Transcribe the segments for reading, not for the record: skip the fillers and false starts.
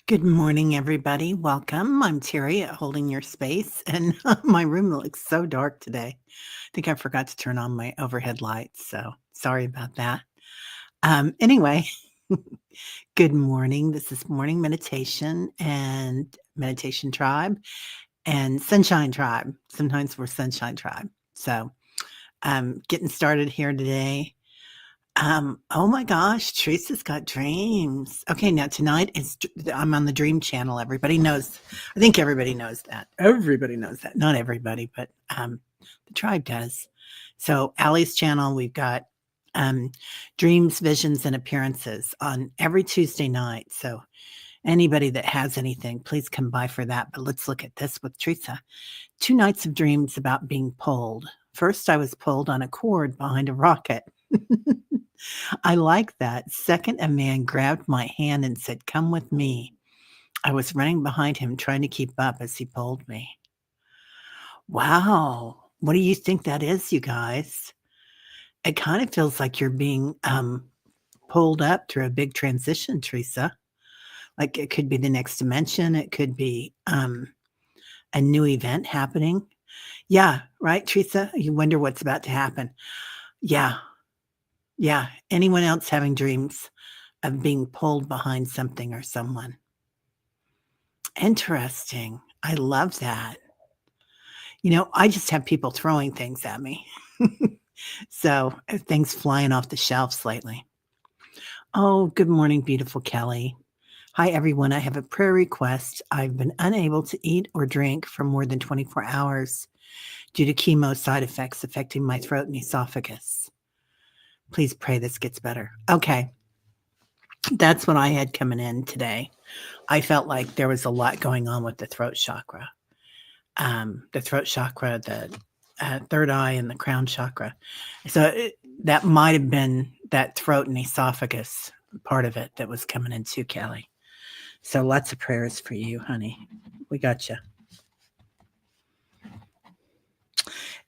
Good morning, everybody. Welcome. I'm Terry at Holding Your Space, and my room looks so dark today. I think I forgot to turn on my overhead lights, so sorry about that. Anyway, good morning. This is Morning Meditation and Meditation Tribe and Sunshine Tribe. Sometimes we're Sunshine Tribe. So, getting started here today. Oh my gosh, Teresa's got dreams. Okay, now tonight I'm on the Dream Channel. Everybody knows. I think everybody knows that. Everybody knows that. Not everybody, but the tribe does. So Allie's channel, we've got dreams, visions, and appearances on every Tuesday night. So anybody that has anything, please come by for that. But let's look at this with Teresa. 2 nights of dreams about being pulled. First, I was pulled on a cord behind a rocket. I like that. Second, a man grabbed my hand and said, "Come with me." I was running behind him, trying to keep up as he pulled me. Wow. What do you think that is, you guys? It kind of feels like you're being pulled up through a big transition, Teresa. Like it could be the next dimension. It could be a new event happening. Yeah, right, Teresa? You wonder what's about to happen. Yeah. Yeah. Anyone else having dreams of being pulled behind something or someone? Interesting. I love that. I just have people throwing things at me. So things flying off the shelves lately. Oh, good morning, beautiful Kelly. Hi, everyone. I have a prayer request. I've been unable to eat or drink for more than 24 hours due to chemo side effects affecting my throat and esophagus. Please pray this gets better. Okay. That's what I had coming in today. I felt like there was a lot going on with the throat chakra. The third eye, and the crown chakra. So that might have been that throat and esophagus part of it that was coming in too, Kelly. So lots of prayers for you, honey. We got you.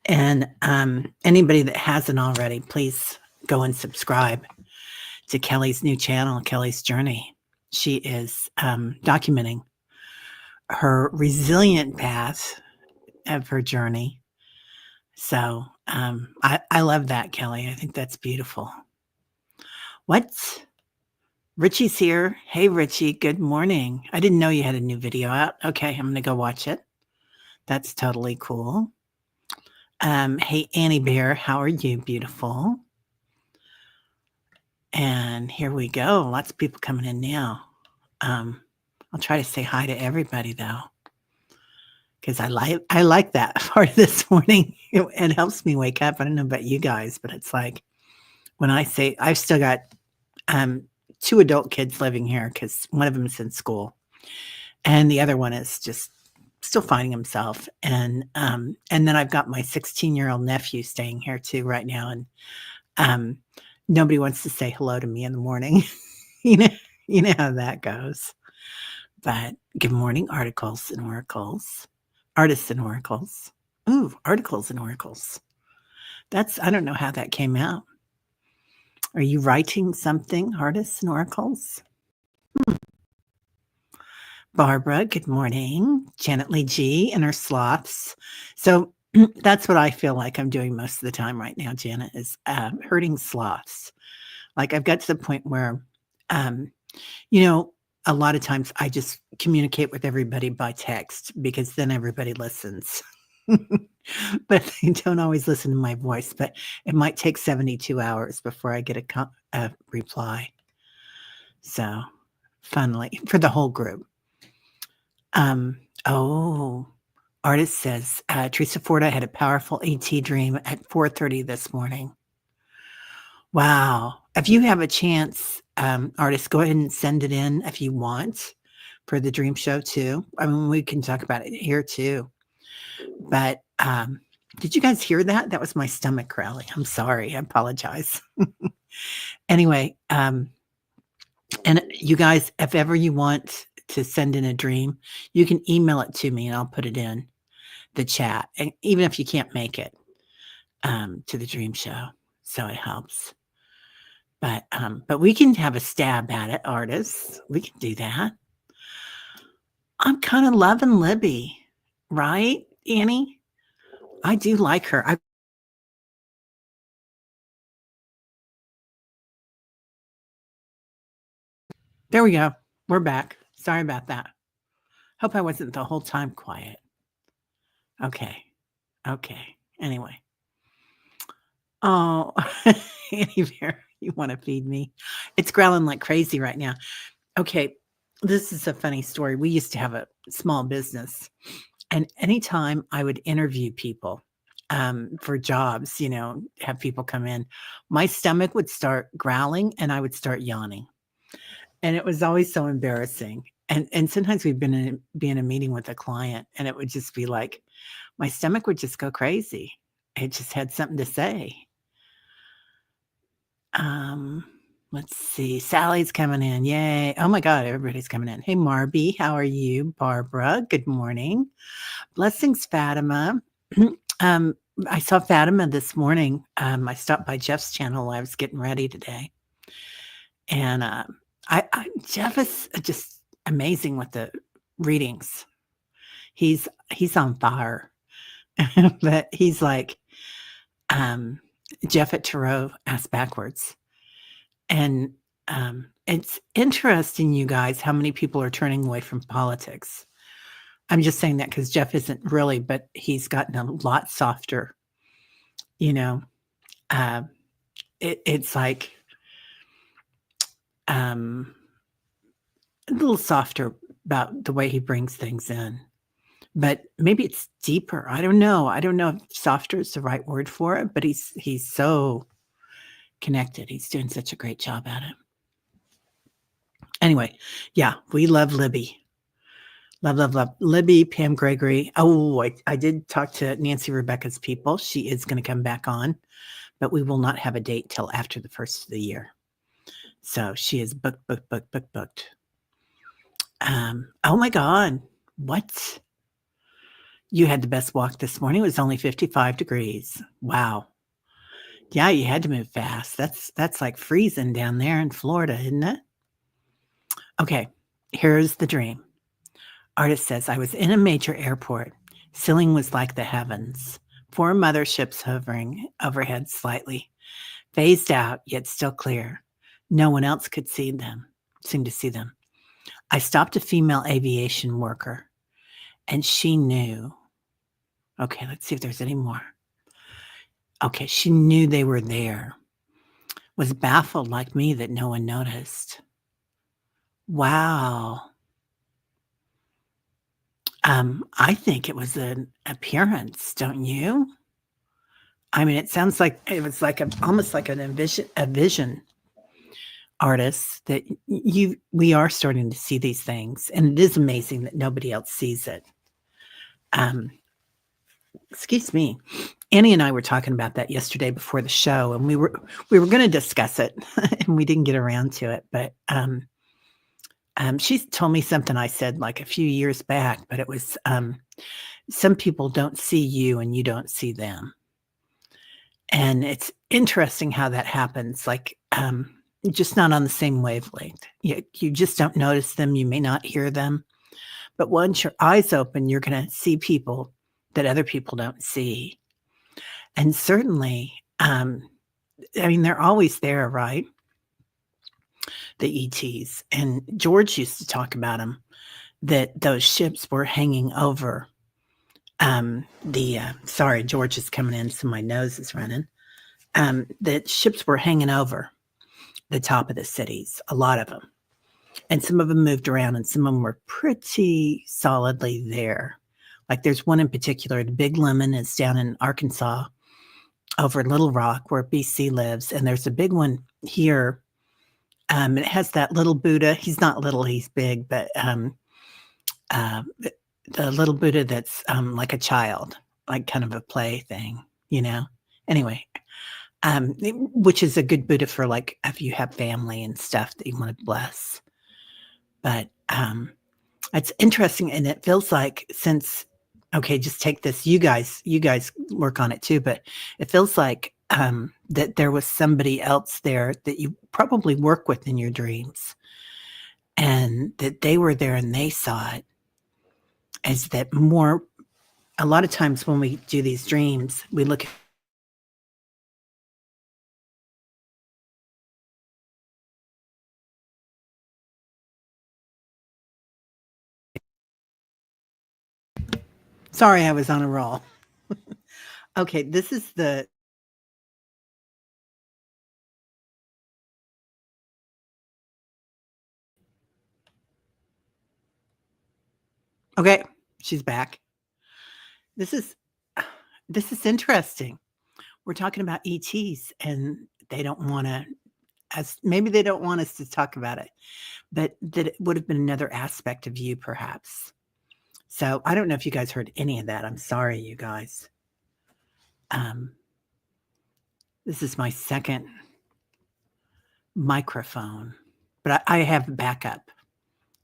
And anybody that hasn't already, please go and subscribe to Kelly's new channel, Kelly's Journey. She is documenting her resilient path of her journey. So I love that, Kelly. I think that's beautiful. What? Richie's here. Hey, Richie. Good morning. I didn't know you had a new video out. Okay, I'm going to go watch it. That's totally cool. Hey, Annie Bear. How are you, beautiful? And here we go. Lots of people coming in now. I'll try to say hi to everybody, though, because I like that part of this morning. It helps me wake up. I don't know about you guys, but it's like when I say I've still got 2 adult kids living here because one of them is in school, and the other one is just still finding himself. And then I've got my 16-year-old nephew staying here too right now, and nobody wants to say hello to me in the morning. you know how that goes. But good morning, articles and oracles. Artists and oracles. Ooh, articles and oracles. I don't know how that came out. Are you writing something, artists and oracles? Barbara, good morning. Janet Lee G and her sloths. So that's what I feel like I'm doing most of the time right now, Janet, is herding sloths. Like I've got to the point where, a lot of times I just communicate with everybody by text because then everybody listens. But they don't always listen to my voice, but it might take 72 hours before I get a reply. So funnily, for the whole group. Artist says, Teresa Forda had a powerful ET dream at 4:30 this morning. Wow. If you have a chance, artist, go ahead and send it in if you want for the dream show too. I mean, we can talk about it here too. But did you guys hear that? That was my stomach growling. I'm sorry. I apologize. Anyway, and you guys, if ever you want to send in a dream, you can email it to me and I'll put it in the chat. And even if you can't make it to the dream show, so it helps. But we can have a stab at it, artists. We can do that. I'm kinda loving Libby, right, Annie? I do like her. I There we go. We're back. Sorry about that. Hope I wasn't the whole time quiet. Okay. Okay. Anyway. Oh, Annie Bear, you wanna feed me? It's growling like crazy right now. Okay, this is a funny story. We used to have a small business, and anytime I would interview people, for jobs, have people come in, my stomach would start growling and I would start yawning, and it was always so embarrassing. And sometimes we'd be in a meeting with a client, and it would just be like my stomach would just go crazy. It just had something to say. Um, let's see. Sally's coming in. Yay. Oh my God, everybody's coming in. Hey, Marby, how are you? Barbara, good morning. Blessings, Fatima. um, I saw Fatima this morning. I stopped by Jeff's channel while I was getting ready today. And Jeff is just amazing with the readings. He's on fire. But he's like Jeff at Tarot asked backwards. And, it's interesting, you guys, how many people are turning away from politics. I'm just saying that because Jeff isn't really, but he's gotten a lot softer, you know? Uh, it's like, um, a little softer about the way he brings things in, but maybe it's deeper. I don't know. I don't know if softer is the right word for it, but he's so connected. He's doing such a great job at it. Anyway, yeah, we love Libby. Love, love, love. Libby, Pam Gregory. Oh, I did talk to Nancy Rebecca's people. She is going to come back on, but we will not have a date till after the first of the year. So she is booked, booked, booked, booked, booked. Oh my God. What? You had the best walk this morning. It was only 55 degrees. Wow. Yeah, you had to move fast. That's like freezing down there in Florida, isn't it? Okay, here's the dream. Artist says, I was in a major airport. Ceiling was like the heavens. 4 motherships hovering overhead slightly, phased out, yet still clear. No one else could seem to see them. I stopped a female aviation worker, and she knew. Okay, let's see if there's any more. Okay, she knew they were there. Was baffled like me that no one noticed. Wow. I think it was an appearance, don't you? I mean, it sounds like it was like almost like a vision artist that we are starting to see these things, and it is amazing that nobody else sees it. Excuse me. Annie and I were talking about that yesterday before the show, and we were going to discuss it, and we didn't get around to it. But she told me something I said like a few years back, but it was some people don't see you, and you don't see them. And it's interesting how that happens, like, just not on the same wavelength. You just don't notice them, you may not hear them, but once your eyes open, you're gonna see people that other people don't see. And certainly, I mean, they're always there, right? The ETs. And George used to talk about them, that those ships were hanging over, sorry, George is coming in, so my nose is running. That ships were hanging over the top of the cities, a lot of them. And some of them moved around, and some of them were pretty solidly there. Like there's one in particular, the Big Lemon is down in Arkansas over Little Rock where BC lives. And there's a big one here. It has that little Buddha. He's not little, he's big, but the little Buddha that's like a child, like kind of a play thing, Anyway, which is a good Buddha for like if you have family and stuff that you want to bless. But it's interesting, and it feels like just take this. You guys work on it too, but it feels like that there was somebody else there that you probably work with in your dreams, and that they were there and they saw it, is that more a lot of times when we do these dreams, we look at sorry, I was on a roll. Okay, this is the okay, she's back. This is this is interesting. We're talking about ETs, and they don't wanna as maybe they don't want us to talk about it, but that it would have been another aspect of you perhaps. So, I don't know if you guys heard any of that. I'm sorry, you guys. Um, this is my second microphone, but I have backup.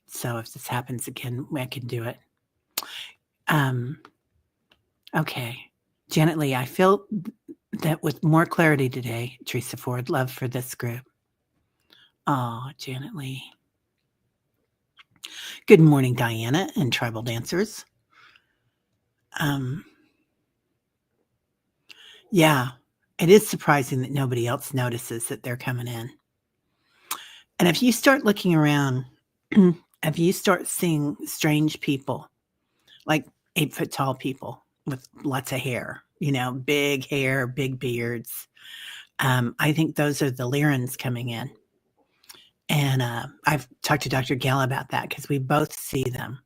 So if this happens again, I can do it. Um, okay. Janet Lee, I feel that with more clarity today, Teresa Ford, love for this group. Oh, Janet Lee. Good morning, Diana and Tribal Dancers. Um, yeah, it is surprising that nobody else notices that they're coming in. And if you start looking around, if you start seeing strange people, like 8 foot tall people with lots of hair, big hair, big beards, I think those are the Lyrans coming in. And I've talked to Dr. Gale about that because we both see them.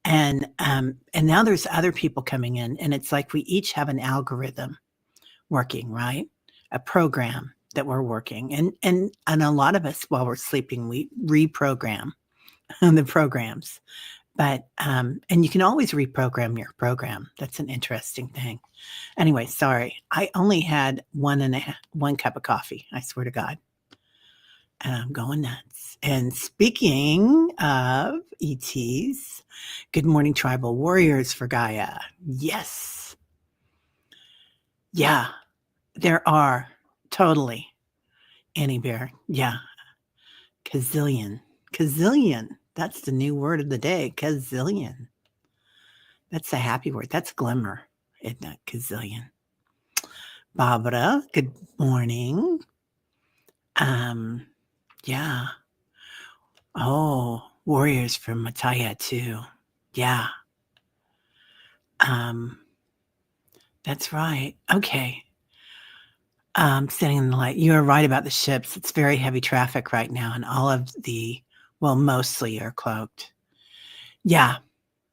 And now there's other people coming in, and it's like we each have an algorithm working, right? A program that we're working. And a lot of us while we're sleeping, we reprogram the programs. But and you can always reprogram your program. That's an interesting thing. Anyway, sorry. I only had one cup of coffee, I swear to God. And I'm going nuts. And speaking of ETs, good morning, tribal warriors for Gaia. Yes. Yeah, there are. Totally. Annie Bear. Yeah. Kazillion. Kazillion. That's the new word of the day. Kazillion. That's a happy word. That's glimmer, isn't it? Kazillion. Barbara, good morning. Yeah. Oh, warriors from Mataya too. Yeah. Um, that's right. Okay. Sitting in the light. You are right about the ships. It's very heavy traffic right now, and all of mostly are cloaked. Yeah,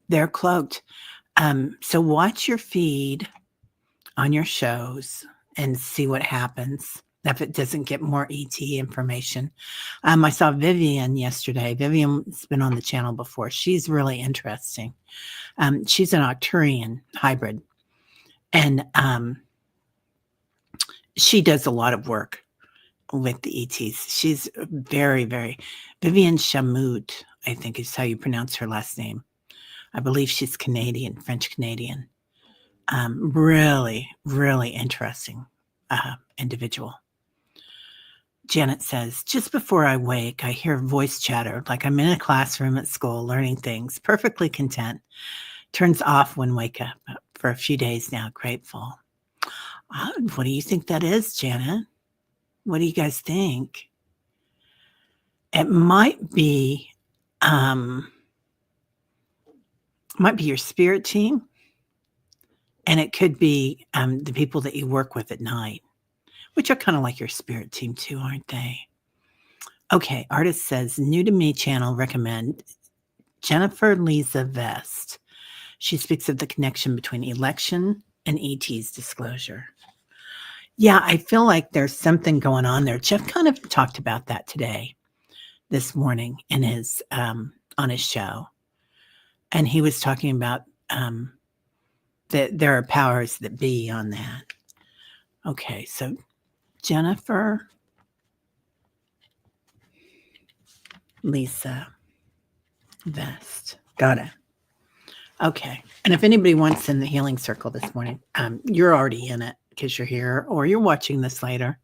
they're cloaked. So watch your feed on your shows and see what happens if it doesn't get more ET information. I saw Vivian yesterday. Vivian's been on the channel before. She's really interesting. She's an Arcturian hybrid, and she does a lot of work with the ETs. She's very, very Vivian Chamoud, I think is how you pronounce her last name. I believe she's Canadian, French Canadian. Really, really interesting individual. Janet says, just before I wake, I hear voice chatter like I'm in a classroom at school learning things, perfectly content. Turns off when wake up. For a few days now, grateful. What do you think that is, Janet? What do you guys think? It might be your spirit team, and it could be the people that you work with at night, which are kind of like your spirit team too, aren't they? Okay, artist says, new to me channel recommend Jennifer Lisa Vest. She speaks of the connection between election and ET's disclosure. Yeah, I feel like there's something going on there. Jeff kind of talked about that this morning in his on his show. And he was talking about that there are powers that be on that. Okay, so Jennifer Lisa Vest. Got it. Okay. And if anybody wants in the healing circle this morning, you're already in it because you're here or you're watching this later.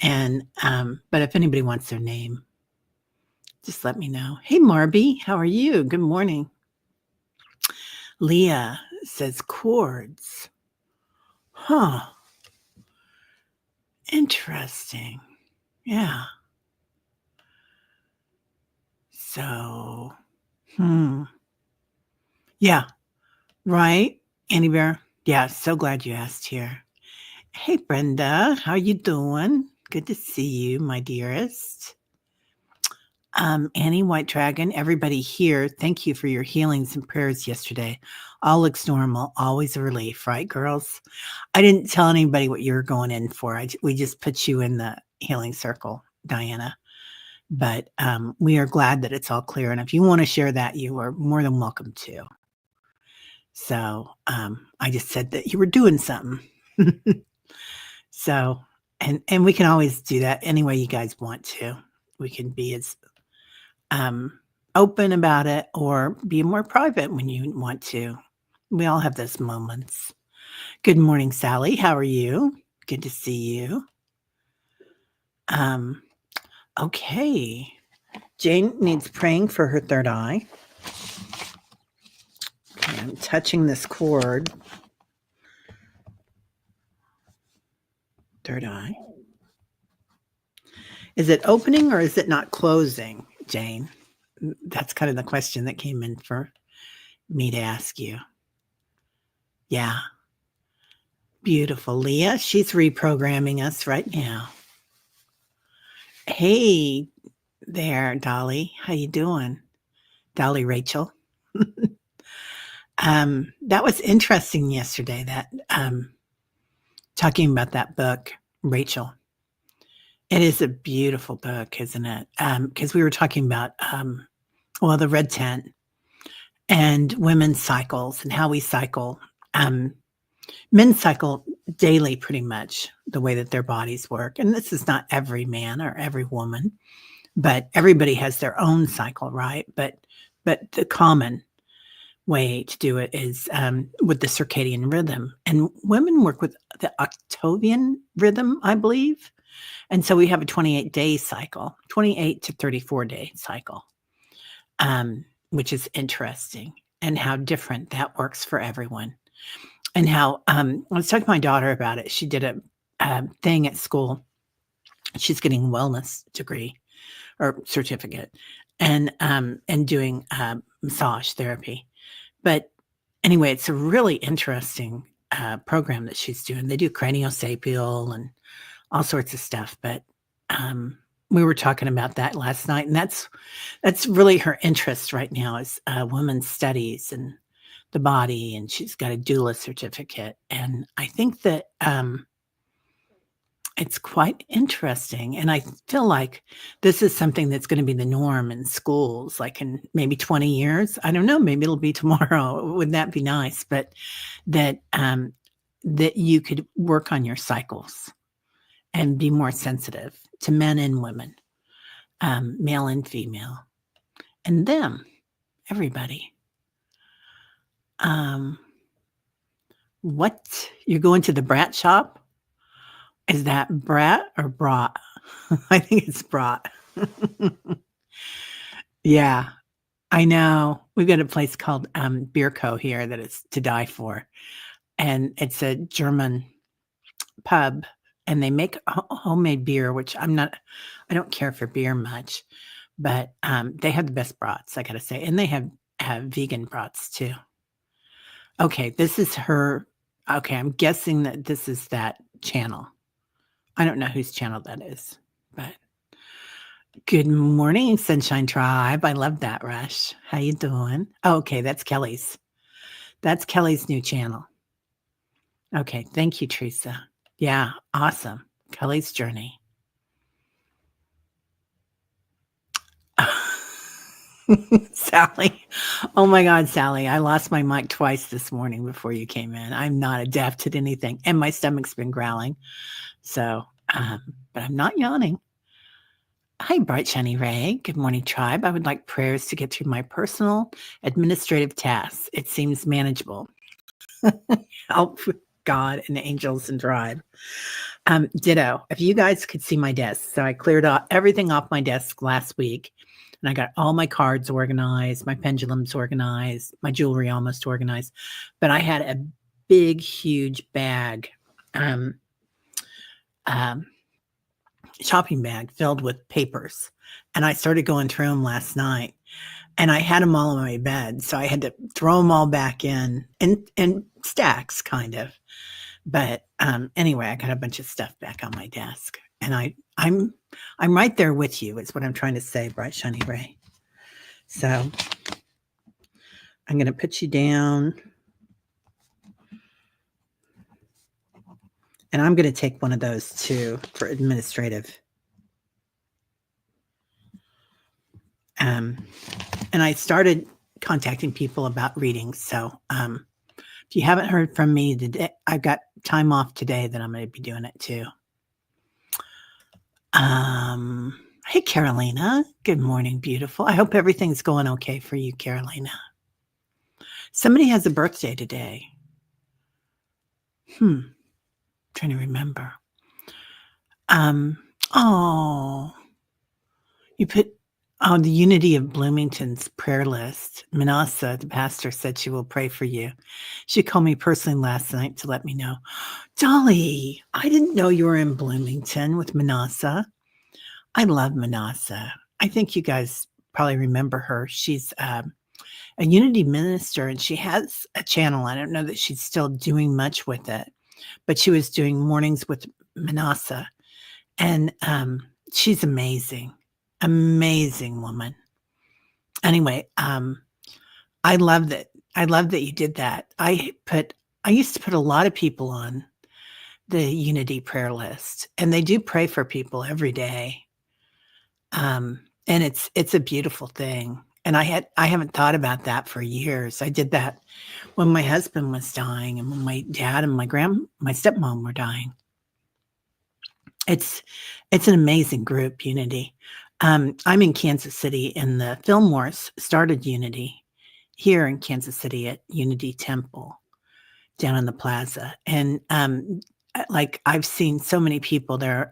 And but if anybody wants their name, just let me know. Hey Marby, how are you? Good morning. Leah says chords. Huh. Interesting. Yeah. So, hmm. Yeah. Right. Annie Bear. Yeah. So glad you asked here. Hey, Brenda. How you doing? Good to see you, my dearest. Annie White Dragon, everybody here, thank you for your healings and prayers yesterday. All looks normal, always a relief, right, girls? I didn't tell anybody what you were going in for. We just put you in the healing circle, Diana. But we are glad that it's all clear. And if you want to share that, you are more than welcome to. So I just said that you were doing something. So, and we can always do that any way you guys want to. We can be as open about it or be more private when you want to. We all have those moments. Good morning, Sally. How are you? Good to see you. Okay. Jane needs praying for her third eye. Okay, I'm touching this cord. Third eye. Is it opening or is it not closing, Jane? That's kind of the question that came in for me to ask you. Yeah. Beautiful. Leah, she's reprogramming us right now. Hey there, Dolly. How you doing? Dolly Rachel. That was interesting yesterday, that talking about that book, Rachel. It is a beautiful book, isn't it? Because we were talking about, the red tent and women's cycles and how we cycle. Men cycle daily pretty much the way that their bodies work. And this is not every man or every woman, but everybody has their own cycle, right? But the common way to do it is with the circadian rhythm. And women work with the Octavian rhythm, I believe. And so we have a 28-day cycle, 28 to 34-day cycle, which is interesting, and how different that works for everyone. And how I was talking to my daughter about it. She did a thing at school. She's getting a wellness degree or certificate, and doing massage therapy. But anyway, it's a really interesting program that she's doing. They do craniosacral and all sorts of stuff. But we were talking about that last night, and that's really her interest right now, is women's studies and the body, and she's got a doula certificate. And I think that it's quite interesting. And I feel like this is something that's going to be the norm in schools, like in maybe 20 years. I don't know, maybe it'll be tomorrow. Wouldn't that be nice? But that that you could work on your cycles and be more sensitive to men and women, male and female, and them, everybody. What? You're going to the brat shop? Is that brat or brat? I think it's brat. Yeah, I know. We've got a place called Beer Co. here that is to die for. And it's a German pub, and they make homemade beer, which I don't care for beer much, but they have the best brats, I gotta say. And they have vegan brats too. Okay, this is her. Okay, I'm guessing that this is that channel. I don't know whose channel that is, but good morning, Sunshine Tribe. I love that, Rush. How you doing? Oh, okay, that's Kelly's. That's Kelly's new channel. Okay, thank you, Teresa. Yeah, awesome. Kelly's journey. Sally. Oh my God, Sally. I lost my mic twice this morning before you came in. I'm not adept at anything, and my stomach's been growling. So, but I'm not yawning. Hi, Bright Shiny Ray. Good morning, tribe. I would like prayers to get through my personal administrative tasks. It seems manageable. Help God and angels and tribe. Ditto. If you guys could see my desk. So I cleared everything off my desk last week, and I got all my cards organized, my pendulums organized, my jewelry almost organized, but I had a big, huge bag, um, um, shopping bag filled with papers, and I started going through them last night, and I had them all on my bed, so I had to throw them all back in stacks, kind of. But, anyway, I got a bunch of stuff back on my desk, and I'm right there with you is what I'm trying to say, bright shiny ray. So I'm gonna put you down, and I'm gonna take one of those too for administrative. And I started contacting people about readings, so, if you haven't heard from me today, I've got time off today that I'm gonna be doing it too. Hey, Carolina. Good morning, beautiful. I hope everything's going okay for you, Carolina. Somebody has a birthday today. Trying to remember. Oh, you put the Unity of Bloomington's prayer list. Manasa, the pastor, said she will pray for you. She called me personally last night to let me know. Dolly, I didn't know you were in Bloomington with Manasa. I love Manasa. I think you guys probably remember her. She's a Unity minister, and she has a channel. I don't know that she's still doing much with it, but she was doing mornings with Manasa, and she's amazing, amazing woman. Anyway, I love that. I love that you did that. I used to put a lot of people on the Unity prayer list, and they do pray for people every day. And it's a beautiful thing. And I haven't thought about that for years. I did that when my husband was dying and when my dad and my stepmom were dying. It's an amazing group, Unity. I'm in Kansas City, and the Fillmores started Unity here in Kansas City at Unity Temple down in the plaza. And like I've seen so many people there.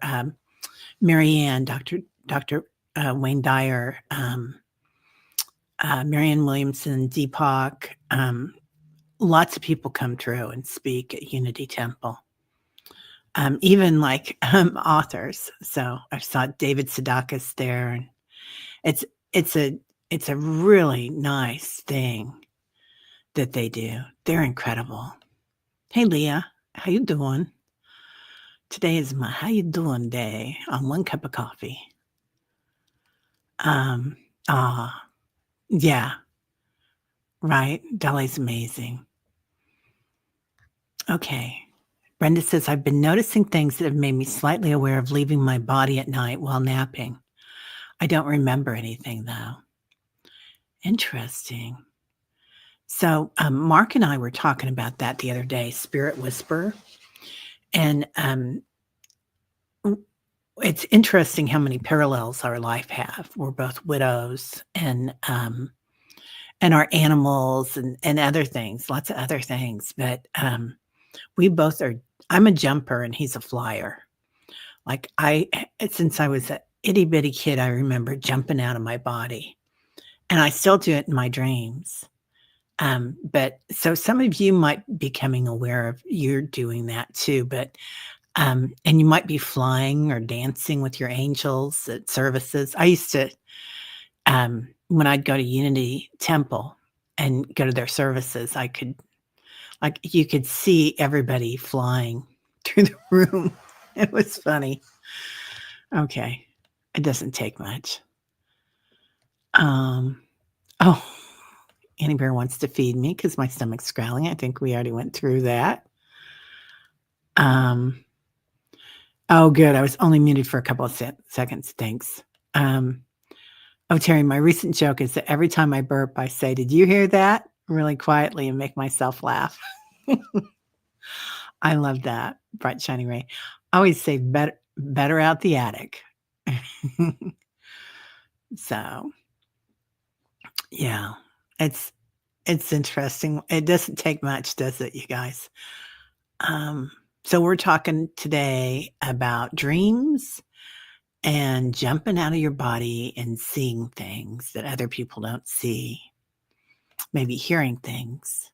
Marianne, Dr. Wayne Dyer, Marianne Williamson, Deepak, lots of people come through and speak at Unity Temple. Even like authors. So I saw David Sedakis there, and it's a really nice thing that they do. They're incredible. Hey, Leah, how you doing? Today is my how you doing day on One Cup of Coffee. Yeah, right. Dolly's amazing. Okay. Brenda says, I've been noticing things that have made me slightly aware of leaving my body at night while napping. I don't remember anything, though. Interesting. So Mark and I were talking about that the other day, Spirit Whisper. And it's interesting how many parallels our life have. We're both widows and our animals and other things, lots of other things. But we both are, I'm a jumper and he's a flyer. Like since I was an itty bitty kid, I remember jumping out of my body, and I still do it in my dreams. But so some of you might be becoming aware of you're doing that too, but and you might be flying or dancing with your angels at services. I used to, when I'd go to Unity Temple and go to their services, you could see everybody flying through the room. It was funny. Okay. It doesn't take much. Oh, Annie Bear wants to feed me because my stomach's growling. I think we already went through that. Oh, good. I was only muted for a couple of seconds. Thanks. Oh, Terry, my recent joke is that every time I burp, I say, "Did you hear that?" really quietly and make myself laugh. I love that. Bright, shiny ray. I always say better out the attic. So, yeah, it's interesting. It doesn't take much, does it, you guys? So we're talking today about dreams and jumping out of your body and seeing things that other people don't see, maybe hearing things.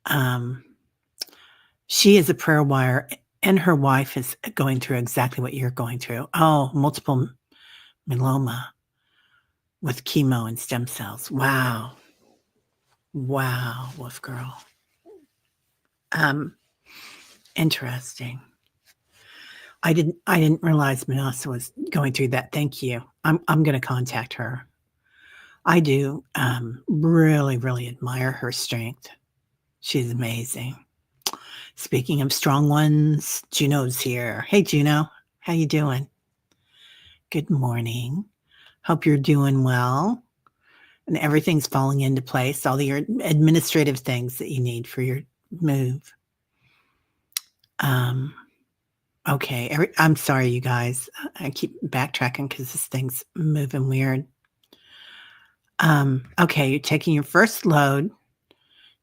Um, she is a prayer warrior, and her wife is going through exactly what you're going through. Oh, multiple myeloma with chemo and stem cells. Wow. Wow, Wolf Girl. Um, Interesting. I didn't realize Manasa was going through that. Thank you. I'm gonna contact her. I do, really, really admire her strength. She's amazing. Speaking of strong ones, Juno's here. Hey, Juno. How you doing? Good morning. Hope you're doing well and everything's falling into place, all your administrative things that you need for your move. Um, okay. I'm sorry, you guys. I keep backtracking because this thing's moving weird. Okay, you're taking your first load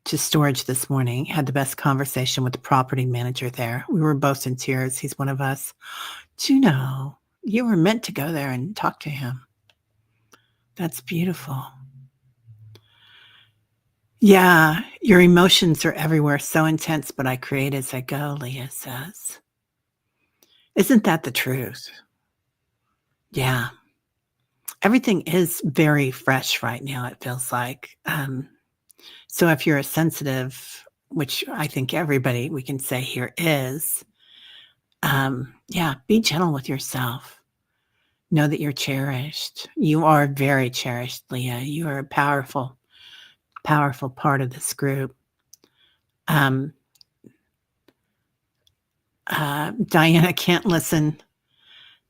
to storage this morning. Had the best conversation with the property manager there. We were both in tears. He's one of us. Juno, you were meant to go there and talk to him. That's beautiful. Yeah, your emotions are everywhere, so intense, but I create as I go, Leah says. Isn't that the truth? Yeah. Everything is very fresh right now, it feels like. So if you're a sensitive, which I think everybody we can say here is, yeah, be gentle with yourself. Know that you're cherished. You are very cherished, Leah. You are a powerful, powerful part of this group. Diana can't listen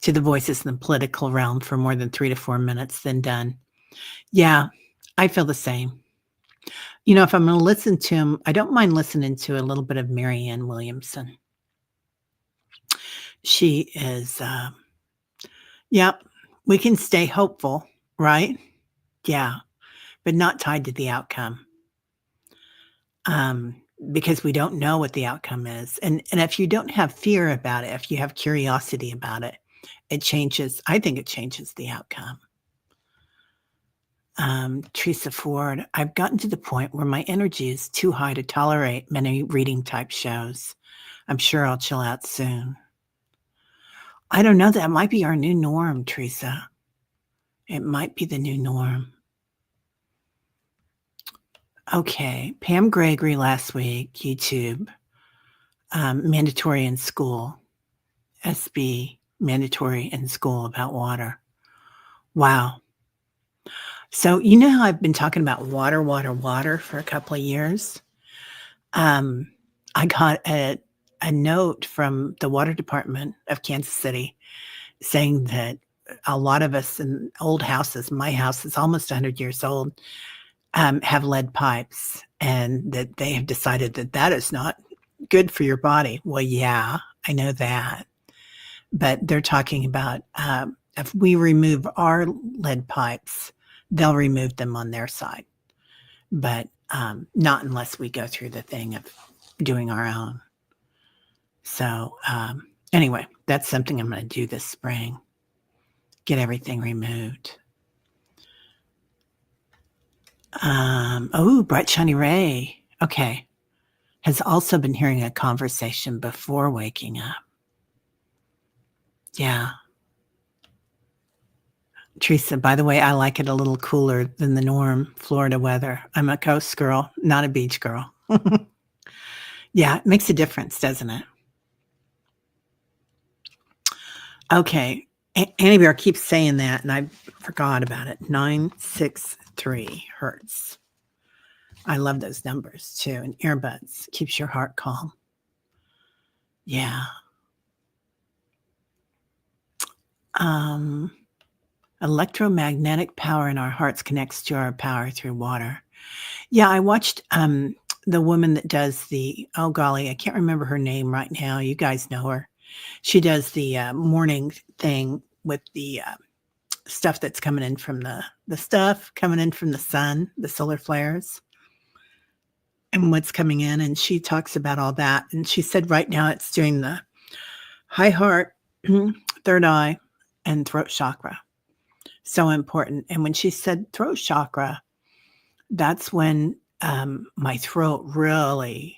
to the voices in the political realm for more than 3 to 4 minutes, then done. Yeah, I feel the same. If I'm gonna listen to him, I don't mind listening to a little bit of Marianne Williamson. She is, yep, we can stay hopeful, right? Yeah, but not tied to the outcome. Because we don't know what the outcome is. And if you don't have fear about it, if you have curiosity about it, I think it changes the outcome. Teresa Ford, I've gotten to the point where my energy is too high to tolerate many reading type shows. I'm sure I'll chill out soon. I don't know. That might be our new norm, Teresa. It might be the new norm. Okay. Pam Gregory last week, YouTube, mandatory in school, SB, mandatory in school about water. Wow. So, how I've been talking about water, water, water for a couple of years? I got a note from the water department of Kansas City saying that a lot of us in old houses, my house is almost 100 years old, have lead pipes, and that they have decided that that is not good for your body. Well, yeah, I know that. But they're talking about if we remove our lead pipes, they'll remove them on their side. But not unless we go through the thing of doing our own. So anyway, that's something I'm going to do this spring. Get everything removed. Bright Shiny Ray. Okay. Has also been hearing a conversation before waking up. Yeah. Teresa, by the way, I like it a little cooler than the norm Florida weather. I'm a coast girl, not a beach girl. Yeah, it makes a difference, doesn't it? Okay. Annie Bear keeps saying that, and I forgot about it. 963 hertz. I love those numbers too. And earbuds keeps your heart calm. Yeah. Electromagnetic power in our hearts connects to our power through water. Yeah, I watched the woman that does oh golly, I can't remember her name right now. You guys know her. She does the morning thing with the stuff that's coming in from the stuff coming in from the sun, the solar flares, and what's coming in. And she talks about all that. And she said right now it's doing the high heart, third eye, and throat chakra. So important. And when she said throat chakra, that's when my throat really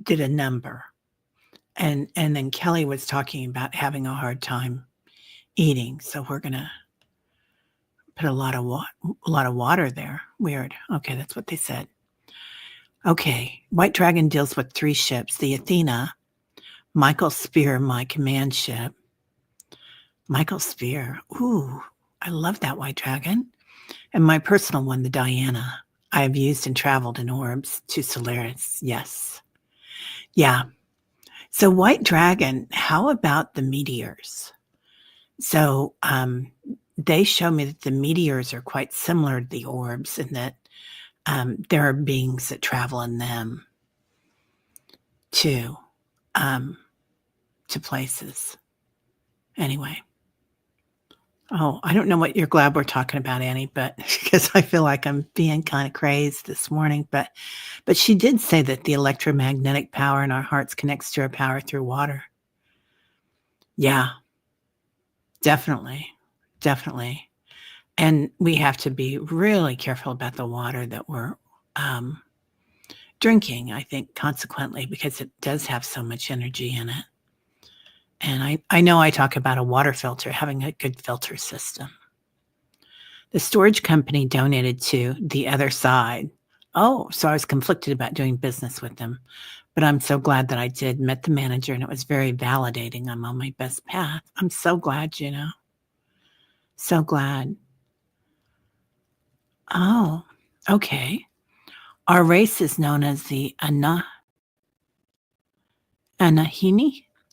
did a number. And then Kelly was talking about having a hard time eating. So we're gonna put a lot of water there. Weird. Okay, that's what they said. Okay, White Dragon deals with 3 ships: the Athena, Michael Spear, my command ship. Michael Spear. Ooh, I love that White Dragon. And my personal one, the Diana. I have used and traveled in orbs to Solaris. Yes. Yeah. So White Dragon, how about the meteors? So they show me that the meteors are quite similar to the orbs and that there are beings that travel in them too, to places. Anyway. Oh, I don't know what you're glad we're talking about, Annie, but because I feel like I'm being kind of crazed this morning. But she did say that the electromagnetic power in our hearts connects to our power through water. Yeah, definitely. Definitely. And we have to be really careful about the water that we're drinking, I think, consequently, because it does have so much energy in it. And I know I talk about a water filter, having a good filter system. The storage company donated to the other side. Oh, so I was conflicted about doing business with them. But I'm so glad that I did. Met the manager, and it was very validating. I'm on my best path. I'm so glad, So glad. Oh, okay. Our race is known as the Anahini?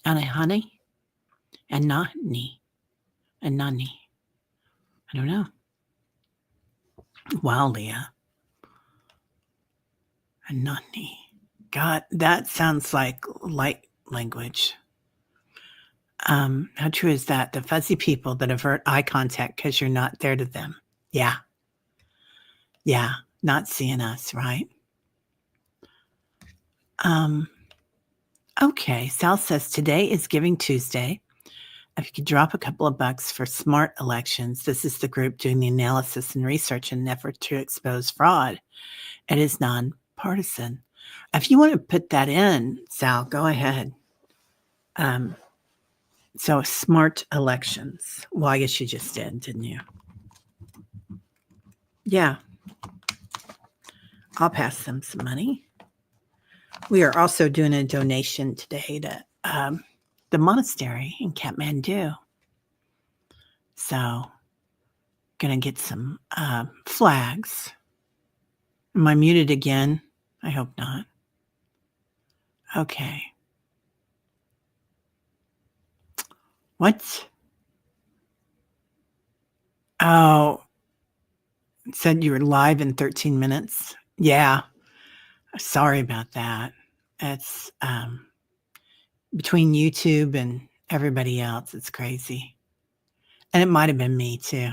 Anahani? Anani? Anani? I don't know. Wow, Leah. Anani. God, that sounds like light language. How true is that? The fuzzy people that avert eye contact because you're not there to them. Yeah. Yeah. Not seeing us, right? Okay. Sal says today is Giving Tuesday. If you could drop a couple of bucks for smart elections, this is the group doing the analysis and research in an effort to expose fraud. It is nonpartisan. If you want to put that in, Sal, go ahead. So smart elections. Well, I guess you just did, didn't you? Yeah. I'll pass them some money. We are also doing a donation today to the monastery in Kathmandu. So, gonna get some flags. Am I muted again? I hope not. Okay. What? Oh, it said you were live in 13 minutes. Yeah. Sorry about that. It's between YouTube and everybody else, it's crazy. And it might have been me too.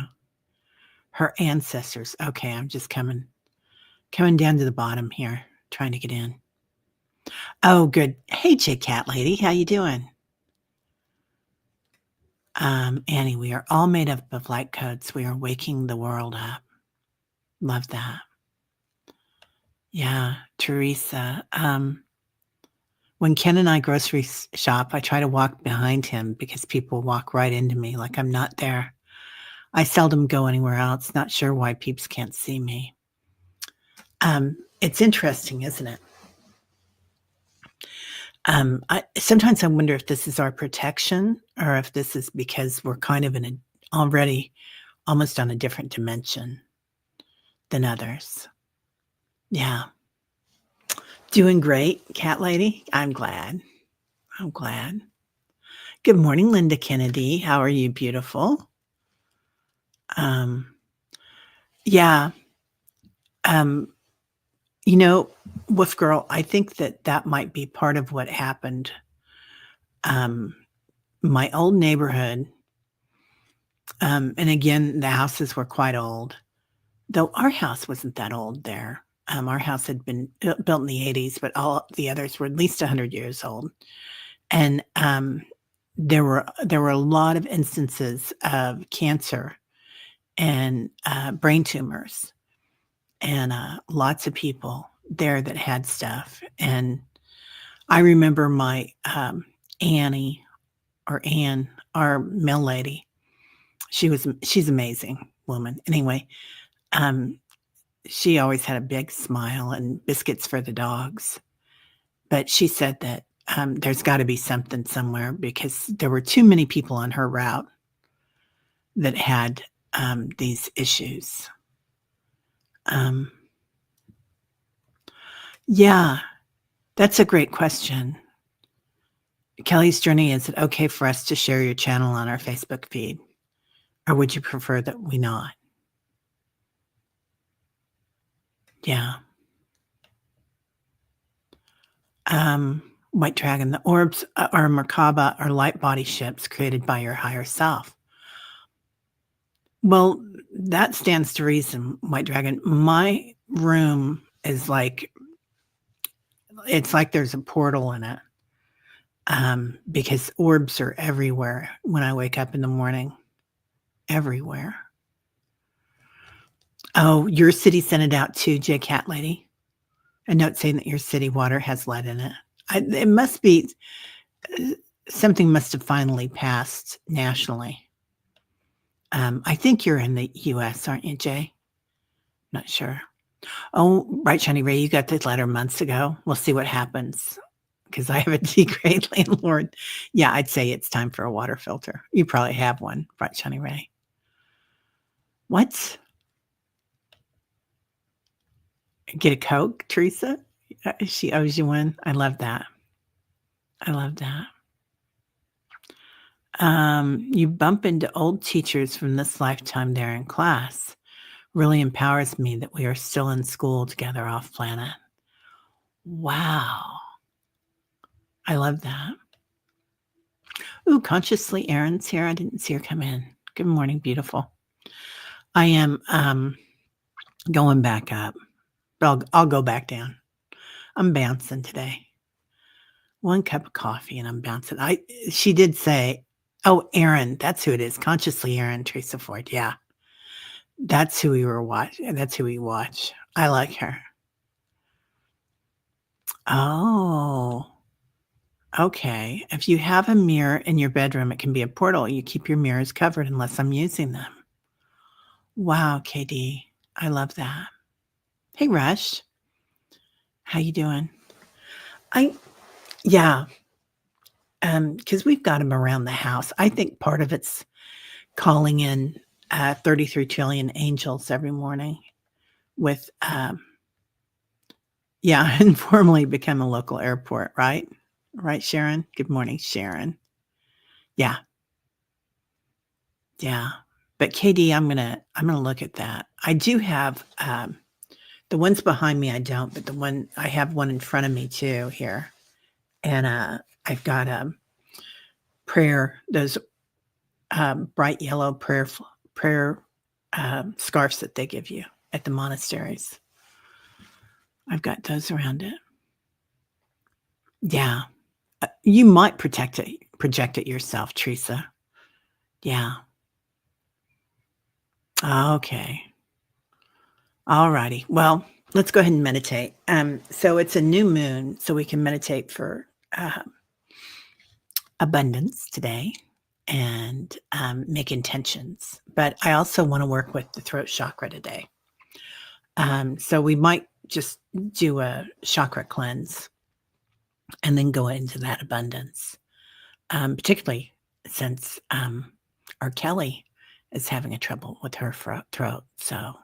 Her ancestors. Okay, I'm just coming down to the bottom here, trying to get in. Oh, good. Hey, J Cat Lady, how you doing? Annie, we are all made up of light codes. We are waking the world up. Love that. Yeah, Teresa. When Ken and I grocery shop, I try to walk behind him because people walk right into me like I'm not there. I seldom go anywhere else. Not sure why peeps can't see me. It's interesting, isn't it? Sometimes I wonder if this is our protection or if this is because we're kind of already almost on a different dimension than others. Yeah. Doing great, Cat Lady. I'm glad. Good morning, Linda Kennedy. How are you, beautiful? Yeah. Wolf Girl, I think that might be part of what happened. My old neighborhood, and again, the houses were quite old, though our house wasn't that old there. Our house had been built in the 80s, but all the others were at least 100 years old. And there were a lot of instances of cancer and, brain tumors, and, lots of people there that had stuff, and I remember my, Annie or Ann, our mail lady, she's amazing woman. Anyway, um, she always had a big smile and biscuits for the dogs, but she said that, there's gotta be something somewhere because there were too many people on her route that had, these issues. Um, yeah, that's a great question. Kelly's Journey, is it okay for us to share your channel on our Facebook feed, or would you prefer that we not? Yeah. White Dragon, the orbs are Merkaba, are light body ships created by your higher self. Well, that stands to reason, White Dragon. My room is like it's like there's a portal in it, because orbs are everywhere when I wake up in the morning, everywhere. Oh, your city sent it out too, J Cat Lady. A note saying that your city water has lead in it. It must be something must have finally passed nationally. I think you're in the US, aren't you, Jay? Not sure. Oh, right, Shiny Ray, you got this letter months ago. We'll see what happens because I have a D-grade landlord. Yeah, I'd say it's time for a water filter. You probably have one, right, Shiny Ray? What? Get a Coke, Teresa? She owes you one. I love that. I love that. You bump into old teachers from this lifetime there in class. Really empowers me that we are still in school together off planet. Wow. I love that. Ooh, Consciously Erin's here. I didn't see her come in. Good morning, beautiful. I am going back up, but I'll go back down. I'm bouncing today. 1 cup of coffee and I'm bouncing. She did say, oh, Erin, that's who it is. Consciously Erin, Teresa Ford. Yeah. That's who we were watching. That's who we watch. I like her. Oh. Okay. If you have a mirror in your bedroom, it can be a portal. You keep your mirrors covered unless I'm using them. Wow, KD. I love that. Hey, Rush. How you doing? Yeah. Because we've got them around the house. I think part of it's calling in 33 trillion angels every morning with, yeah, informally become a local airport, right? Right, Sharon? Good morning, Sharon. Yeah. Yeah. But KD, I'm gonna look at that. I do have, the ones behind me, I don't, but I have one in front of me too here. And, I've got, prayer, those, bright yellow prayer, scarves that they give you at the monasteries. I've got those around it. Yeah. You might project it yourself, Teresa. Yeah. Okay. All righty. Well, let's go ahead and meditate. So it's a new moon, so we can meditate for abundance today and make intentions. But I also want to work with the throat chakra today. So we might just do a chakra cleanse and then go into that abundance, particularly since our Kelly is having a trouble with her throat. So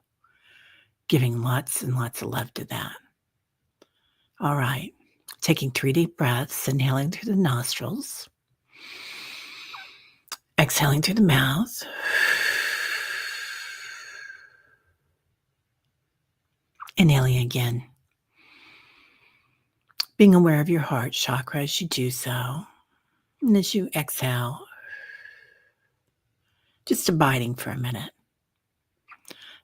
giving lots and lots of love to that. All right. Taking 3 deep breaths, inhaling through the nostrils, exhaling through the mouth. Inhaling again. Being aware of your heart chakra as you do so. And as you exhale, just abiding for a minute.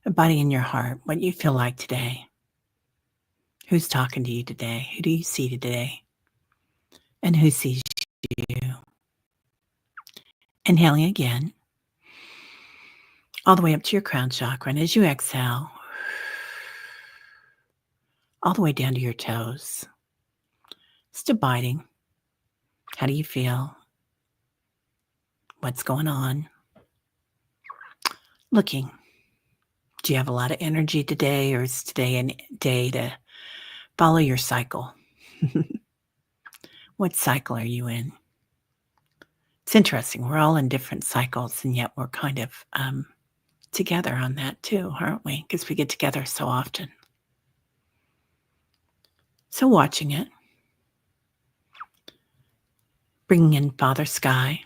Abiding in your heart, what you feel like today. Who's talking to you today? Who do you see today? And who sees you? Inhaling again, all the way up to your crown chakra. And as you exhale, all the way down to your toes, just abiding. How do you feel? What's going on? Looking. Do you have a lot of energy today, or is today a day to follow your cycle? What cycle are you in? It's interesting. We're all in different cycles, and yet we're kind of together on that too, aren't we? Because we get together so often. So watching it, bringing in Father Sky,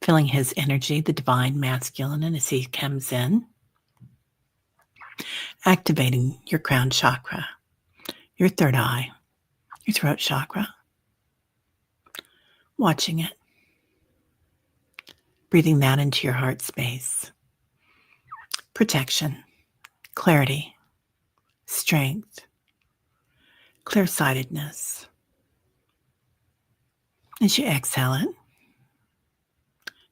feeling his energy, the divine masculine, and as he comes in, activating your crown chakra, your third eye, your throat chakra, watching it, breathing that into your heart space. Protection, clarity, strength, clear-sightedness. As you exhale it,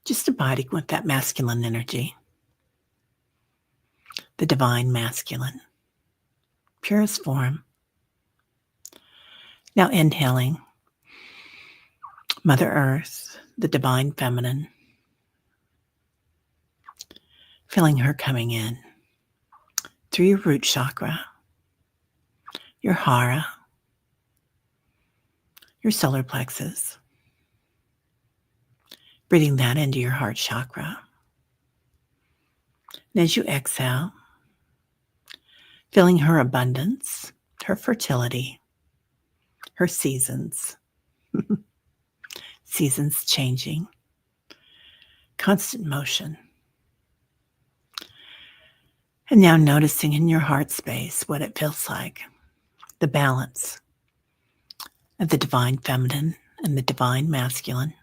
just abiding with that masculine energy, the divine masculine, purest form. Now inhaling Mother Earth, the divine feminine, feeling her coming in through your root chakra, your hara, your solar plexus, breathing that into your heart chakra. And as you exhale, feeling her abundance, her fertility, her seasons, seasons changing, constant motion. And now noticing in your heart space what it feels like, the balance of the divine feminine and the divine masculine.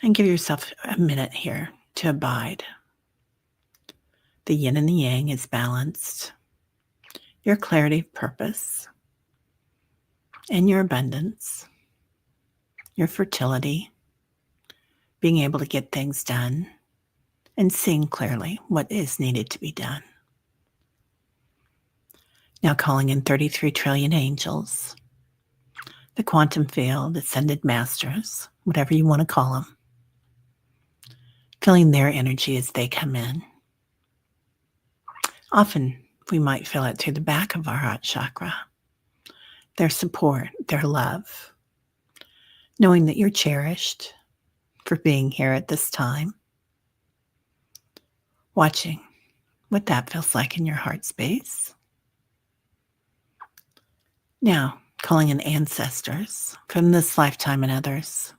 And give yourself a minute here to abide. The yin and the yang is balanced. Your clarity of purpose and your abundance, your fertility, being able to get things done and seeing clearly what is needed to be done. Now calling in 33 trillion angels, the quantum field, ascended masters, whatever you want to call them, feeling their energy as they come in. Often we might feel it through the back of our heart chakra, their support, their love, knowing that you're cherished for being here at this time, watching what that feels like in your heart space. Now, calling in ancestors from this lifetime and others,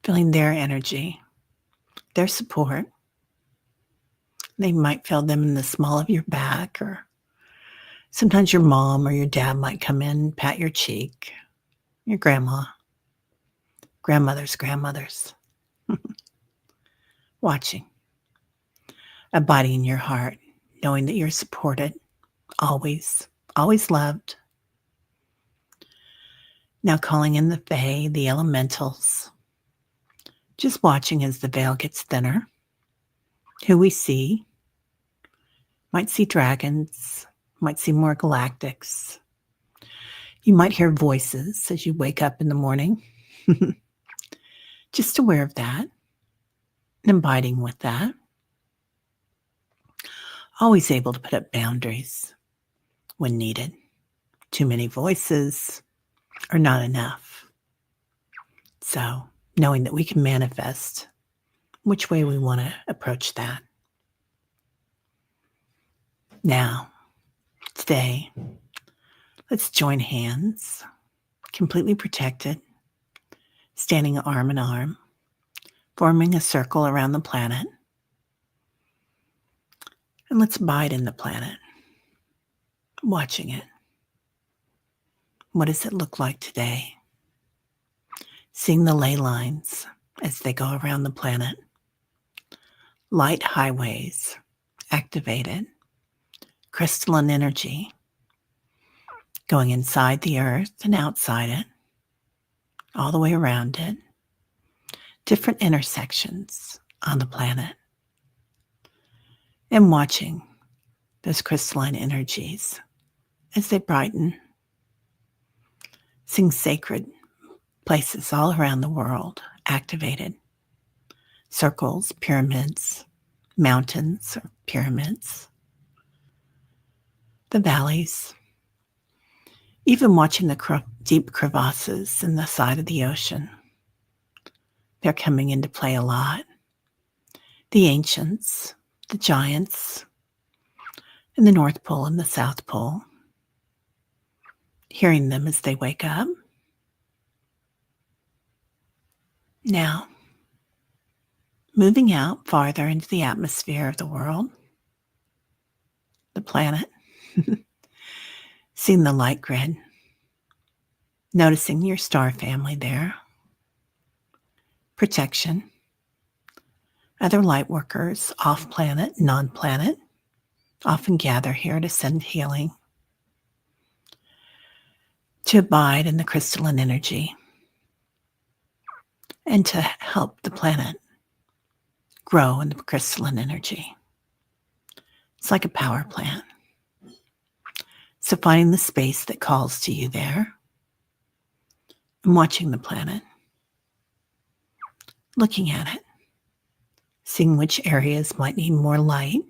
feeling their energy, their support. They might feel them in the small of your back, or sometimes your mom or your dad might come in, pat your cheek, your grandma, grandmothers, watching, abiding in your heart, knowing that you're supported, always loved. Now calling in the fae, the elementals, just watching as the veil gets thinner, who we see. Might see dragons, might see more galactics. You might hear voices as you wake up in the morning. Just aware of that and abiding with that. Always able to put up boundaries when needed. Too many voices are not enough. So knowing that we can manifest which way we want to approach that. Now, today, let's join hands, completely protected, standing arm in arm, forming a circle around the planet. And let's abide in the planet, watching it. What does it look like today? Seeing the ley lines as they go around the planet. Light highways activated. Crystalline energy going inside the earth and outside it. all the way around it, different intersections on the planet, and watching those crystalline energies as they brighten, seeing sacred places all around the world activated. Circles, pyramids, mountains or pyramids, the valleys, even watching the deep crevasses in the side of the ocean. They're coming into play a lot. The ancients, the giants, and the North Pole and the South Pole, hearing them as they wake up. Now, moving out farther into the atmosphere of the world, the planet, seeing the light grid, noticing your star family there, protection, other light workers off planet, non-planet, often gather here to send healing, to abide in the crystalline energy, and to help the planet grow in the crystalline energy. It's like a power plant. So finding the space that calls to you there and watching the planet, looking at it, seeing which areas might need more light,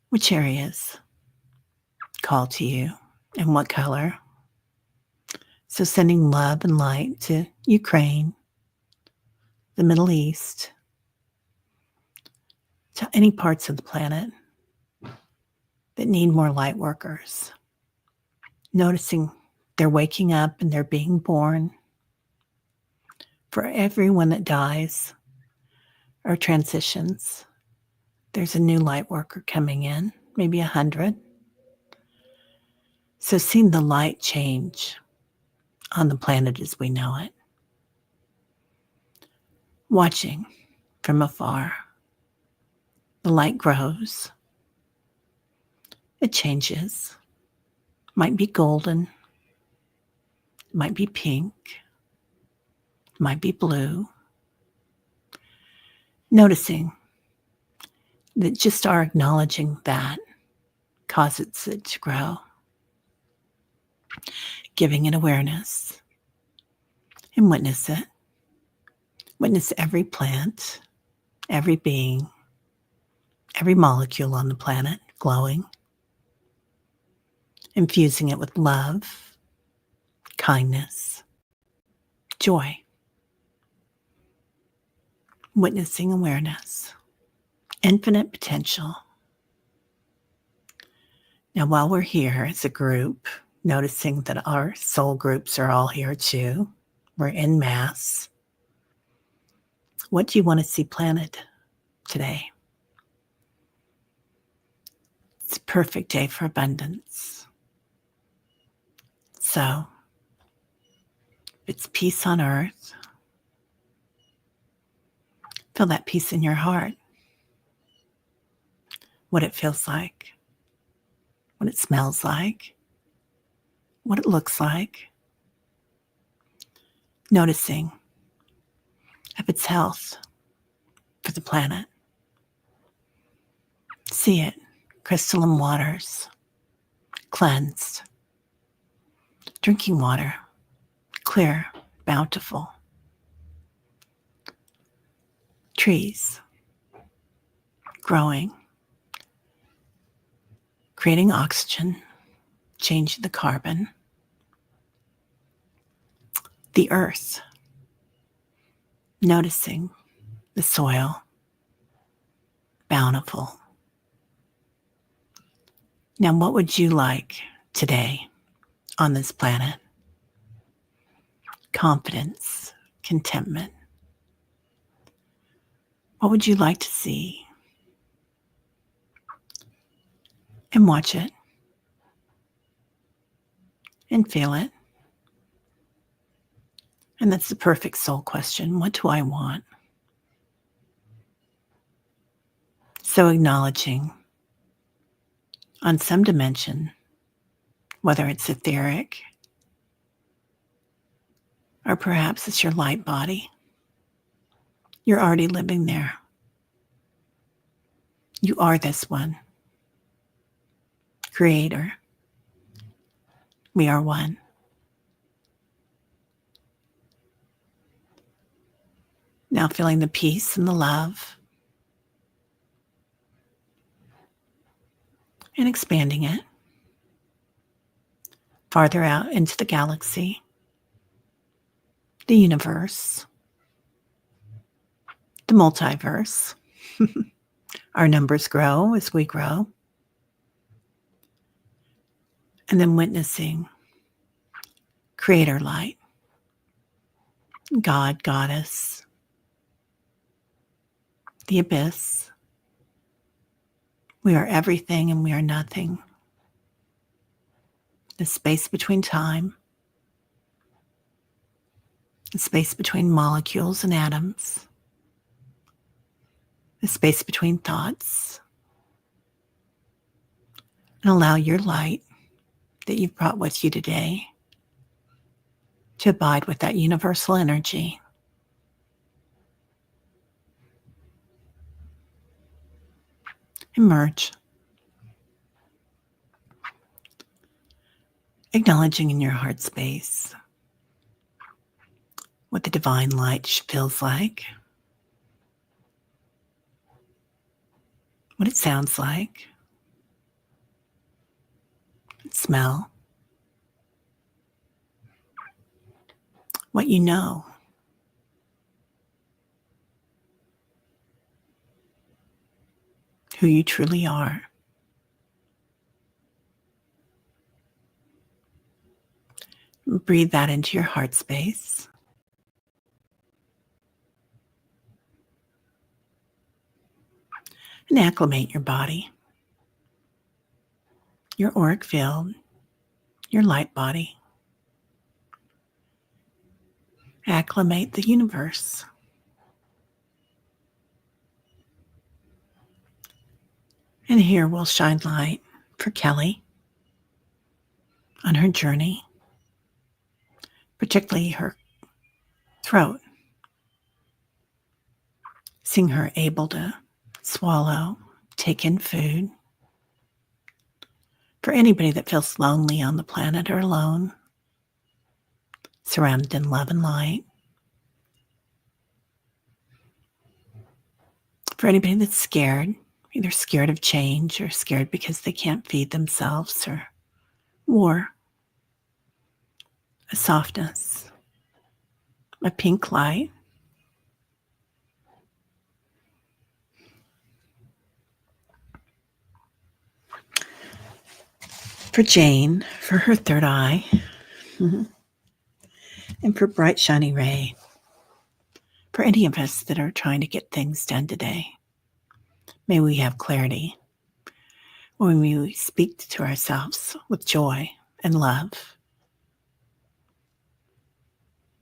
which areas call to you, and what color. So sending love and light to Ukraine, the Middle East, to any parts of the planet that need more light workers. Noticing they're waking up and they're being born. For everyone that dies or transitions, there's a new light worker coming in, maybe 100. So seeing the light change on the planet as we know it. Watching from afar. The light grows. It changes. Might be golden. Might be pink. Might be blue. Noticing that just our acknowledging that causes it to grow. Giving it awareness and witness it. Witness every plant, every being, every molecule on the planet glowing. Infusing it with love, kindness, joy. Witnessing awareness, infinite potential. Now, while we're here as a group, noticing that our soul groups are all here too, we're in mass. What do you want to see planted today? It's a perfect day for abundance. So, it's peace on earth. Feel that peace in your heart. What it feels like. What it smells like. What it looks like. Noticing of its health for the planet. See it, crystalline waters, cleansed. Drinking water, clear, bountiful. Trees, growing, creating oxygen, changing the carbon. The earth, noticing the soil, bountiful. Now, what would you like today on this planet? Confidence, contentment. What would you like to see? And watch it. And feel it. And that's the perfect soul question. What do I want? So acknowledging on some dimension, whether it's etheric, Or perhaps it's your light body. You're already living there. You are this one. Creator. We are one. Now feeling the peace and the love and expanding it farther out into the galaxy, the universe, the multiverse. Our numbers grow as we grow. And then witnessing Creator light, God, Goddess, the abyss. We are everything and we are nothing. The space between time, the space between molecules and atoms, the space between thoughts. And allow your light that you've brought with you today to abide with that universal energy. Emerge. Acknowledging in your heart space what the divine light feels like, what it sounds like, smell, what you know. Who you truly are. Breathe that into your heart space. And acclimate your body, your auric field, your light body. Acclimate the universe. And here we'll shine light for Kelly on her journey, particularly her throat. Seeing her able to swallow, take in food. For anybody that feels lonely on the planet or alone, surrounded in love and light. For anybody that's scared, either scared of change or scared because they can't feed themselves or a softness, a pink light. For Jane, for her third eye, and for Bright Shiny Ray, for any of us that are trying to get things done today. May we have clarity when we speak to ourselves with joy and love.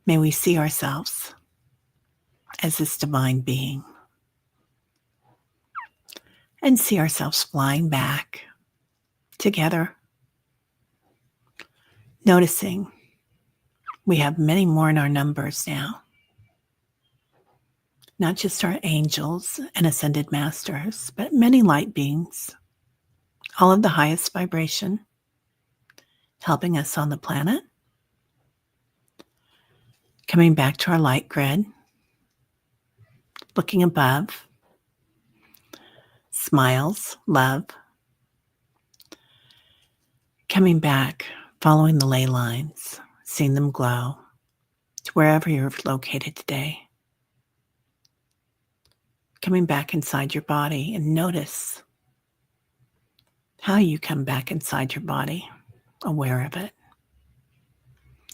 May we see ourselves as this divine being and see ourselves flying back together, noticing we have many more in our numbers now. Not just our angels and ascended masters, but many light beings, all of the highest vibration, helping us on the planet. Coming back to our light grid, looking above, smiles, love. Coming back, following the ley lines, seeing them glow to wherever you're located today. Coming back inside your body and notice how you come back inside your body, aware of it.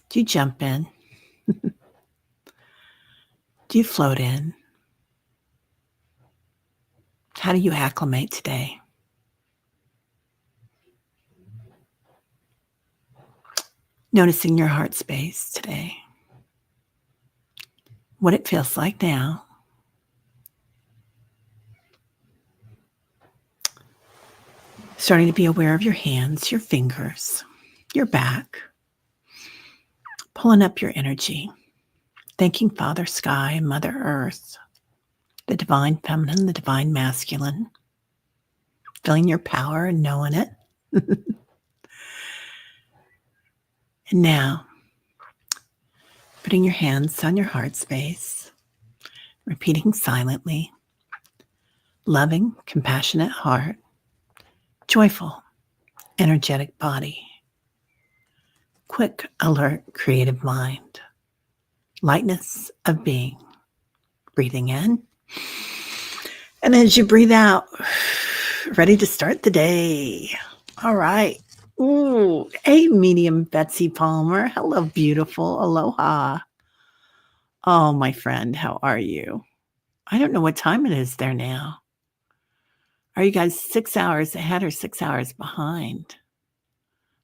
Do you jump in? Do you float in? How do you acclimate today? Noticing your heart space today. What it feels like now. Starting to be aware of your hands, your fingers, your back. Pulling up your energy. Thanking Father Sky and Mother Earth, the divine feminine, the divine masculine, feeling your power and knowing it. And now, putting your hands on your heart space, repeating silently, loving, compassionate heart, joyful, energetic body, quick, alert, creative mind, lightness of being. Breathing in. And as you breathe out, ready to start the day. All right. Ooh, hey, medium Betsy Palmer. Hello, beautiful. Aloha. Oh, my friend, how are you? I don't know what time it is there now. Are you guys 6 hours ahead or 6 hours behind?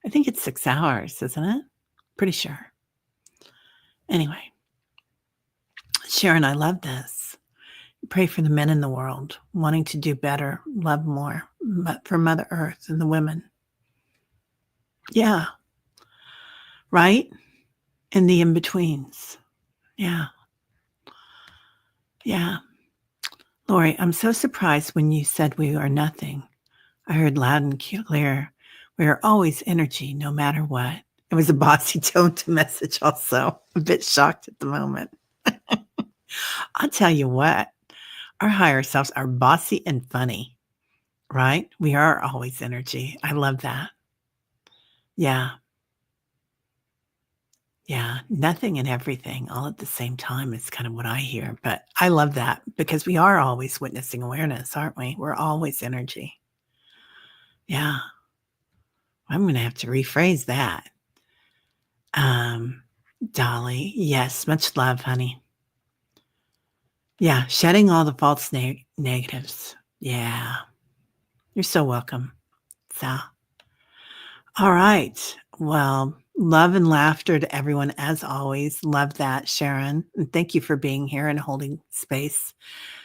I think it's 6 hours, isn't it? Pretty sure. Anyway, Sharon, I love this. Pray for the men in the world, wanting to do better, love more, but for Mother Earth and the women. Yeah. Right? And the in-betweens. Yeah. Yeah. Lori, I'm so surprised when you said we are nothing. I heard loud and clear. We are always energy, no matter what. It was a bossy tone to message also. A bit shocked at the moment. I'll tell you what, our higher selves are bossy and funny, right? We are always energy. I love that. Yeah. Yeah. Nothing and everything all at the same time is kind of what I hear. But I love that because we are always witnessing awareness, aren't we? We're always energy. Yeah. I'm going to have to rephrase that. Dolly, yes, much love, honey. Yeah, shedding all the false negatives. Yeah. You're so welcome. So, all right. Well, love and laughter to everyone as always. Love that, Sharon. And thank you for being here and holding space.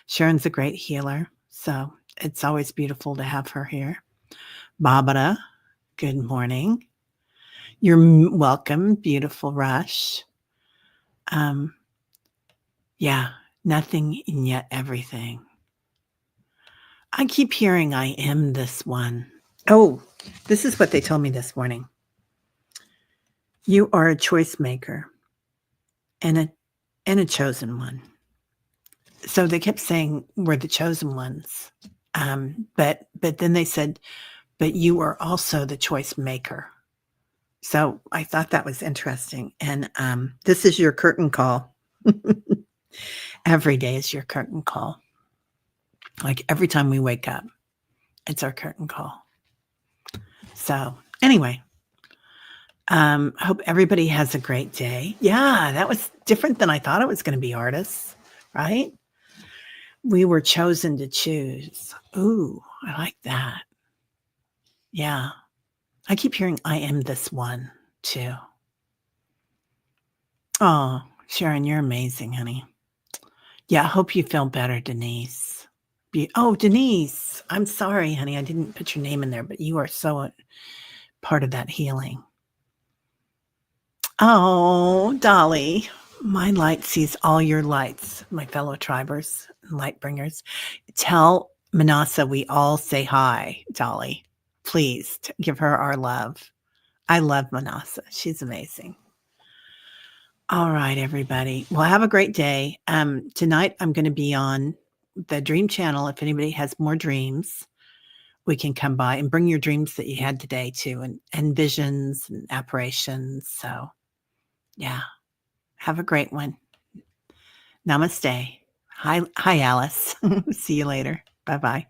Sharon's a great healer. So it's always beautiful to have her here. Barbara, good morning. You're welcome, beautiful Rush. Yeah, nothing and yet everything. I keep hearing I am this one. Oh, this is what they told me this morning. You are a choice maker and a chosen one. So they kept saying we're the chosen ones. But then they said, but you are also the choice maker. So I thought that was interesting. And this is your curtain call. Every day is your curtain call. Like every time we wake up, it's our curtain call. So anyway, hope everybody has a great day. Yeah, that was different than I thought it was going to be, artists, right? We were chosen to choose. Ooh, I like that. Yeah. I keep hearing I am this one too. Oh, Sharon, you're amazing, honey. Yeah, I hope you feel better, Denise. Denise, I'm sorry, honey. I didn't put your name in there, but you are so part of that healing. Oh, Dolly, my light sees all your lights, my fellow tribers and light bringers. Tell Manasa we all say hi, Dolly. Please give her our love. I love Manasa. She's amazing. All right, everybody. Well, have a great day. Tonight I'm going to be on the Dream Channel. If anybody has more dreams, we can come by and bring your dreams that you had today too, and visions and apparitions. So yeah, have a great one. Namaste. Hi, Alice. See you later. Bye-bye.